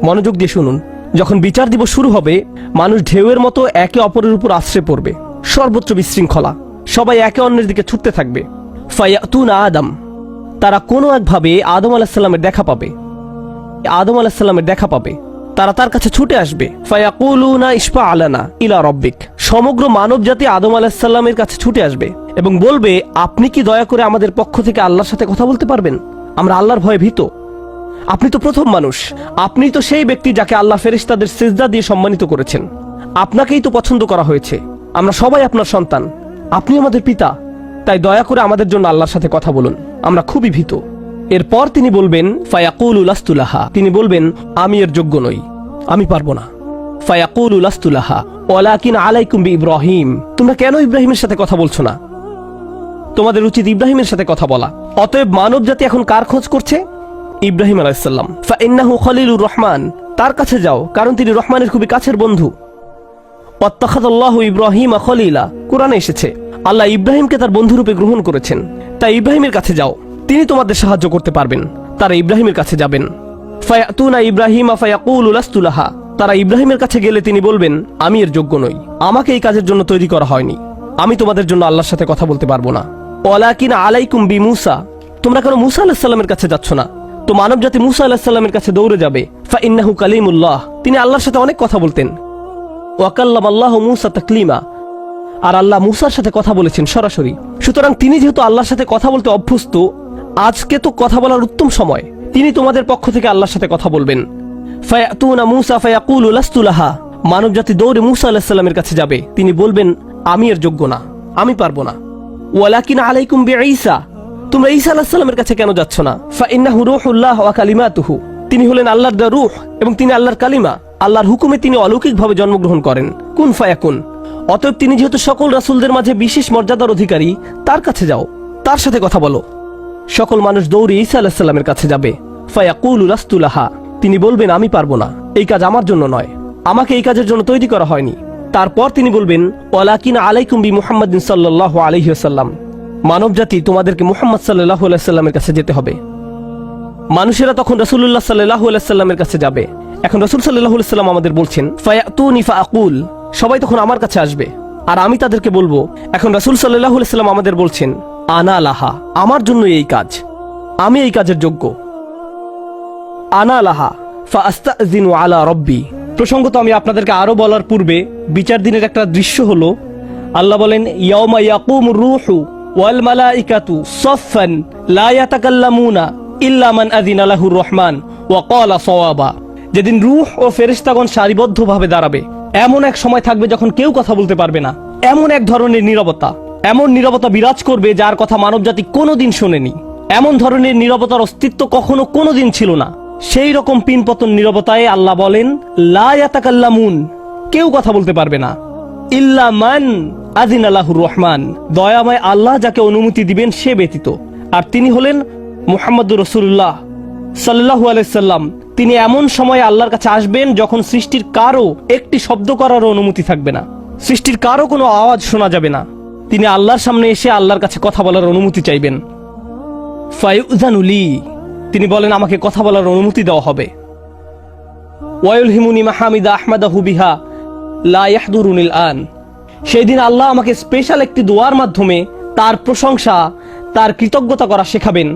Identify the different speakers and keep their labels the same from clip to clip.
Speaker 1: মনোযোগ দিয়ে শুনুন। যখন বিচার দিবস শুরু হবে, মানুষ ঢেউয়ের মতো একে অপরের উপর আশ্রয় পড়বে, সর্বত্র বিশৃঙ্খলা, সবাই একে অন্যের দিকে ছুটতে থাকবে। ফায়াতুনা আদম, তারা কোনো একভাবে আদম আলাইহিস সালামের দেখা পাবে। আদম আলাইহিস সালামের দেখা পাবে, তারা তার কাছে ছুটে আসবে। ফায়াকুলুনা ইশফা আলানা ইলা রব্বিক, সমগ্র মানব জাতি আদম আলাইহিস সালামের কাছে ছুটে আসবে এবং বলবে, আপনি কি দয়া করে আমাদের পক্ষ থেকে আল্লাহর সাথে কথা বলতে পারবেন? আমরা আল্লাহর ভয়ে ভীত। আপনি তো প্রথম মানুষ, আপনি তো সেই ব্যক্তি যাকে আল্লাহ ফেরেশতাদের সিজদা দিয়ে সম্মানিত করেছেন, আপনাকেই তো পছন্দ করা হয়েছে, আমরা সবাই আপনার সন্তান, আপনি আমাদের পিতা, তাই দয়া করে আমাদের জন্য আল্লাহর সাথে কথা বলুন, আমরা খুবই ভীত। এরপর তিনি বলবেন ফায়াকুলু লাস্তু লাহা, তিনি বলবেন আমি এর যোগ্য নই, আমি পারবো না। ফায়াকুলু লাস্তু লাহা ওয়ালাকিন আলাইকুম বিইব্রাহিম, তোমরা কেন ইব্রাহিমের সাথে কথা বলছো না? তোমাদের উচিত ইব্রাহিমের সাথে কথা বলা। অতএব মানব জাতি এখন কার খোঁজ করছে? ইব্রাহিম আলাইহিস সালাম। ফাইন্নাহু খলিলুর রহমান, তার কাছে যাও, কারণ তিনি রহমানের খুবই কাছের বন্ধু। ওয়াত্তাখাযাল্লাহু ইব্রাহিমা খলিলা, কুরআনে এসেছে আল্লাহ ইব্রাহিমকে তার বন্ধুরূপে গ্রহণ করেছেন। তাই ইব্রাহিমের কাছে যাও, তিনি তোমাদের সাহায্য করতে পারবেন। তারা ইব্রাহিমের কাছে যাবেন। ফায়াতুনা ইব্রাহিমা ফায়াকুলু লাস্তু লাহা, তারা ইব্রাহিমের কাছে গেলে তিনি বলবেন আমি এর যোগ্য নই, আমাকে এই কাজের জন্য তৈরি করা হয়নি, আমি তোমাদের জন্য আল্লাহর সাথে কথা বলতে পারবো না। ওয়ালাকিন আলাইকুম বিমূসা, তোমরা কেন মূসা আলাইহিস সালামের কাছে যাচ্ছ না? তো মানব জাতি মূসা আলাইহিস সালামের কাছে দৌড়ে যাবে। ফাইন্নাহু কালিমুল্লাহ, তিনি আল্লাহর সাথে অনেক কথা বলতেন। ওয়া কাল্লামাল্লাহু মূসা তাকলিমা, আর আল্লাহ মূসার সাথে কথা বলেছেন সরাসরি। সুতরাং তিনি যেহেতু আল্লাহর সাথে কথা বলতে অভ্যস্ত, আজকে তো কথা বলার উত্তম সময়, তিনি তোমাদের পক্ষ থেকে আল্লাহর সাথে কথা বলবেন। ফায়াতুনা মূসা ফায়াকুলু লাস্তু লাহা, মানব জাতি দৌড়ে মূসা আলাইহিস সালামের কাছে যাবে, তিনি বলবেন আমি এর যোগ্য না, আমি পারবো না। ওয়ালাকিন আলাইকুম বিঈসা, তোমরা ঈসা আলাইহিস সালামের কাছে কেন যাচ্ছ না? ফাইন্নাহু রূহুল্লাহ ওয়া কালিমাতুহু, তিনি হলেন আল্লাহর দেওয়া রূহ এবং তিনি আল্লাহর কালিমা, আল্লাহর হুকুমে তিনি অলৌকিকভাবে জন্মগ্রহণ করেন। কুন ফায়াকুন, অতএব তিনি যেহেতু সকল রাসূলদের মাঝে বিশেষ মর্যাদার অধিকারী, তার কাছে যাও, তার সাথে কথা বলো। সকল মানুষ দৌড়ে ঈসা আলাইহিস সালামের কাছে যাবে। ফায়াকুলু লাস্তু লাহা, তিনি বলবেন আমি পারবো না, এই কাজ আমার জন্য নয়, আমাকে এই কাজের জন্য তৈরি করা হয়নি। তারপর তিনি বলবেন ওয়ালাকিন আলাইকুম বিমুহাম্মাদিন সাল্লাল্লাহু আলাইহি ওয়াসাল্লাম, মানব জাতি তোমাদেরকে মুহাম্মদ সাল্লাল্লাহু আলাইহি ওয়াসাল্লামের কাছে যেতে হবে। মানুষেরা তখন রাসূলুল্লাহ সাল্লাল্লাহু আলাইহি ওয়াসাল্লামের কাছে যাবে। এখন রাসূল সাল্লাল্লাহু আলাইহি ওয়াসাল্লাম আমাদের বলছেন ফায়াতুনি ফাআকুল, সবাই তখন আমার কাছে আসবে আর আমি তাদেরকে বলবো। এখন রাসূল সাল্লাল্লাহু আলাইহি ওয়াসাল্লাম আমাদের বলছেন আনা লাহা, আমার জন্য এই কাজ, আমি এই কাজের যোগ্য। আনা লাহা ফাআস্তাযিনু আলা রব্বি, প্রসঙ্গত আমি আপনাদেরকে আরো বলার পূর্বে বিচার দিনের একটা দৃশ্য হলো, আল্লাহ বলেন ইয়াউমা ইয়াকুমুর রূহু ওয়াল মালাইকাতু সাফফান লা ইয়াতাকাল্লামুনা ইল্লা মান আযিনা লাহুর রহমান ওয়া ক্বালা সাওয়াবা, যেদিন রূহ ও ফেরেশতাগণ সারিবদ্ধভাবে দাঁড়াবে, এমন এক সময় থাকবে যখন কেউ কথা বলতে পারবে না, এমন এক ধরনের নীরবতা, এমন নীরবতা বিরাজ করবে যার কথা মানবজাতি কোনোদিন শোনেনি, এমন ধরনের নীরবতার অস্তিত্ব কখনো কোনোদিন ছিল না। সেই রকম পিনপতন নীরবতায় আল্লাহ বলেন লা ইয়াতাকাল্লামুন, কেউ কথা বলতে পারবে না, ইল্লা মান আযিনা লাহুর রহমান, দয়াময় আল্লাহ যাকে অনুমতি দিবেন সে ব্যতীত, আর তিনি হলেন মুহাম্মদুর রাসূলুল্লাহ সাল্লাল্লাহু আলাইহি সাল্লাম। তিনি এমন সময় আল্লাহর কাছে আসবেন যখন সৃষ্টির কারো একটি শব্দ করার অনুমতি থাকবে না, সৃষ্টির কারো কোনো আওয়াজ শোনা যাবে না। তিনি আল্লাহর সামনে এসে আল্লাহর কাছে কথা বলার অনুমতি চাইবেন। ফায়ুযানু লি, তিনি বলেন আমাকে কথা বলার অনুমতি দেওয়া হবে। ওয়ায়ুলহিমুনি মাহামিদা আহমাদাহু বিহা লা ইয়াহদুরুনিল আন, সেই দিন আল্লাহ আমাকে স্পেশাল একটি দোয়ার মাধ্যমে তার প্রশংসা, তার কৃতজ্ঞতা করা শেখাবেন,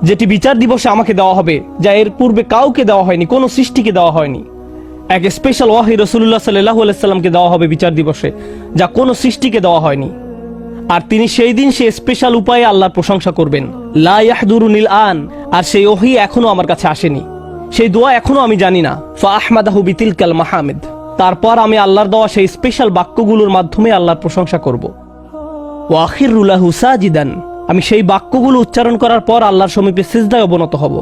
Speaker 1: যেটি বিচার দিবসে আমাকে দেওয়া হবে, যা এর পূর্বে কাউকে দেওয়া হয়নি, কোনো সৃষ্টিকে দেওয়া হয়নি। এক স্পেশাল ওয়াহি রাসূলুল্লাহ সাল্লাল্লাহু আলাইহি সাল্লামকে দেওয়া হবে বিচার দিবসে, যা কোনো সৃষ্টিকে দেওয়া হয়নি। আর তিনি সেই দিন সে স্পেশাল উপায়ে আল্লাহর প্রশংসা করবেন, লা ইয়াহদুরুনিল আন, আর সেই ওহী এখনো আমার কাছে আসেনি, সেই দোয়া এখনো আমি জানি না। ফা আহমাদাহু বিতিলকাল মাহামিদ, তারপর আমি আল্লাহর দেওয়া সেই স্পেশাল বাক্যগুলোর মাধ্যমে আল্লাহর প্রশংসা করব। ওয়া আখিরু লাহু সাজিদান, আমি সেই বাক্যগুলো উচ্চারণ করার পর আল্লাহর সমীপে সিজদায় অবনত হব।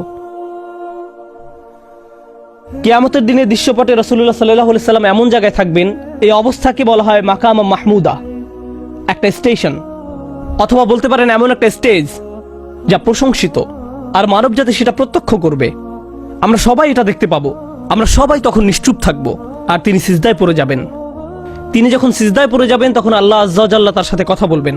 Speaker 1: কিয়ামতের দিনের দৃশ্যপটে রাসূলুল্লাহ সাল্লাল্লাহু আলাইহি সাল্লাম এমন জায়গায় থাকবেন, এই অবস্থাকে বলা হয় মাকাম মাহমুদা, একটা স্টেশন, অথবা বলতে পারেন এমন একটা স্টেজ যা প্রশংসিত, আর মানবজাতি সেটা প্রত্যক্ষ করবে। আমরা সবাই এটা দেখতে পাবো, আমরা সবাই তখন নিশ্চুপ থাকবো, আর তিনি সিজদায় পড়ে যাবেন। তিনি যখন সিজদায় পড়ে যাবেন তখন আল্লাহ আযজা ওয়া জাল্লা তার সাথে কথা বলবেন।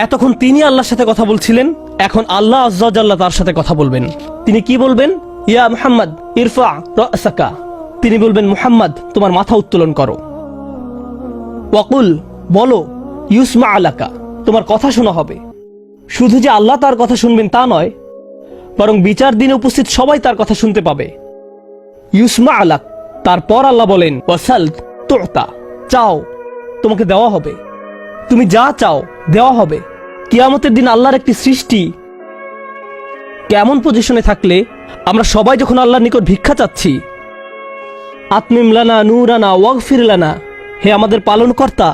Speaker 1: এতক্ষণ তিনি আল্লাহর সাথে কথা বলছিলেন, এখন আল্লাহ আযজা ওয়া জাল্লা তার সাথে কথা বলবেন। তিনি কি বলবেন? ইয়া মুহাম্মদ ইরফা রাসাকা, ও তিনি বলবেন, মুহাম্মদ তোমার মাথা উত্তোলন করো। ওয়াকুল বলো, ইউসমা আলাকা তোমার কথা শোনা হবে। শুধু যে আল্লাহ তার কথা শুনবেন তা নয়, বরং বিচার দিনে উপস্থিত সবাই তার কথা শুনতে পাবে। ইউসমা আলাক, তারপর আল্লাহ বলেন, ওয়াসাল তুতা চাও তোমাকে দেওয়া হবে, তুমি যা চাও দেওয়া হবে। কিয়ামতের দিন আল্লাহর একটি সৃষ্টি কেমন পজিশনে থাকলে আমরা সবাই যখন আল্লাহর নিকট ভিক্ষা চাচ্ছি, আতমিম লানা নূরানা ওয়াগফির লানা, হে আমাদের পালনকর্তা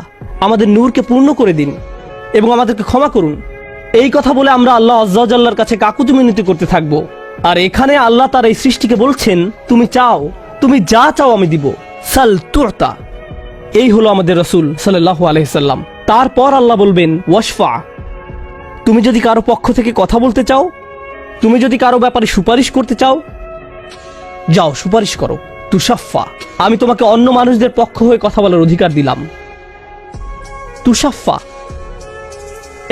Speaker 1: আমাদের নূরকে পূর্ণ করে দিন এবং আমাদেরকে ক্ষমা করুন, এই কথা বলে আমরা আল্লাহ আজ্জা ওয়া জাল্লার কাছে কাকুতি মিনতি করতে থাকব। আর এখানে আল্লাহ তার এই সৃষ্টিকে বলছেন, তুমি চাও, তুমি যা চাও আমি দিব। সাল তুতা, এই হলো আমাদের রাসূল সাল্লাল্লাহু আলাইহি সাল্লাম। তারপর আল্লাহ বলবেন, ওয়াশফা, তুমি যদি কারো পক্ষ থেকে কথা বলতে চাও, তুমি যদি কারো ব্যাপারে সুপারিশ করতে চাও, যাও সুপারিশ করো। তুষাফা, আমি তোমাকে অন্য মানুষদের পক্ষ হয়ে কথা বলার অধিকার দিলাম। তুষাফা,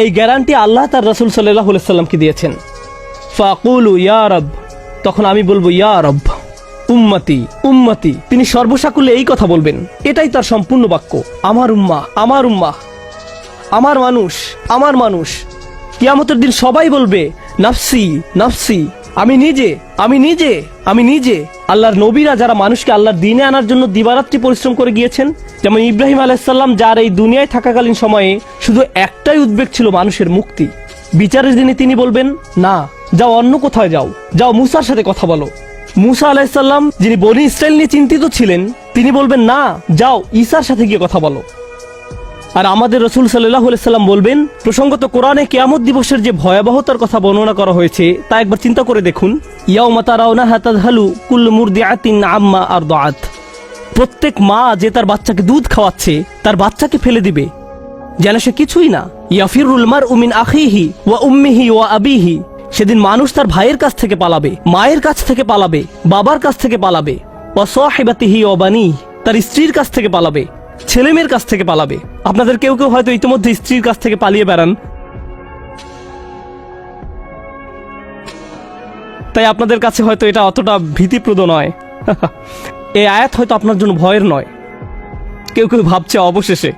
Speaker 1: এই গ্যারান্টি আল্লাহ তার রাসূল সাল্লাল্লাহু আলাইহি সাল্লামকে দিয়েছেন। ফাকুলু ইয়া রব, তখন আমি বলবো ইয়া রব, উম্মতি উম্মতি, তিনি সর্বসাকুল্যে এই কথা বলবেন, এটাই তার সম্পূর্ণ বাক্য, আমার উম্মাহ আমার উম্মাহ, আমার মানুষ আমার মানুষ। কিয়ামতের দিন সবাই বলবে, নাফসি নাফসি, আমি নিজে আমি নিজে আমি নিজে। আল্লাহর নবীরা যারা মানুষকে আল্লাহর দ্বীনে আনার জন্য দিবারাত্রি পরিশ্রম করে গিয়েছেন, যেমন ইব্রাহিম আলাইহিস সালাম, যার এই দুনিয়ায় থাকাকালীন সময়ে শুধু একটাই উদ্বেগ ছিল মানুষের মুক্তি। বিচারের দিনে তিনি বলবেন, না, যাও অন্য কোথায় যাও, যাও মুসার সাথে কথা বলো। মুসা আলাইহিস সালাম, যিনি বনি ইসরাইল নিয়ে চিন্তিত ছিলেন, তিনি বলবেন, না, যাও ঈসার সাথে গিয়ে কথা বলো। আর আমাদের রাসূল সাল্লাল্লাহু আলাইহি সাল্লাম বলবেন, প্রসঙ্গত কোরআনে কিয়ামত দিবসের যে ভয়াবহতার কথা বর্ণনা করা হয়েছে তা একবার চিন্তা করে দেখুন। ইয়াউমা তারাউনাহা তাযহালু কুল্লু মুরদিআতিন আম্মা আরদাআত, প্রত্যেক মা যে তার বাচ্চাকে দুধ খাওয়াচ্ছে তার বাচ্চাকে ফেলে দিবে যেন সে কিছুই না। ইয়াফিরুল মারউ মিন আখিহি ওয়া উম্মিহি ওয়া আবিহি, সেদিন মানুষ তার ভাইয়ের কাছ থেকে পালাবে, মায়ের কাছ থেকে পালাবে, বাবার কাছ থেকে পালাবে। ওয়া সাহিবাতিহি ওয়া বানিহি, তার স্ত্রীর কাছ থেকে পালাবে, ছেলে মেয়ের কাছ থেকে পালাবে। আপনাদের কেউ কেউ হয়তো ইতিমধ্যে স্ত্রীর কাছ থেকে পালিয়ে বেড়ান, তাই আপনাদের কাছে হয়তো এটা অতটা ভীতিপ্রদ নয়। এই আয়াত হয়তো আপনার জন্য ভয়ের নয়। কেউ কেউ ভাবছে অবশেষে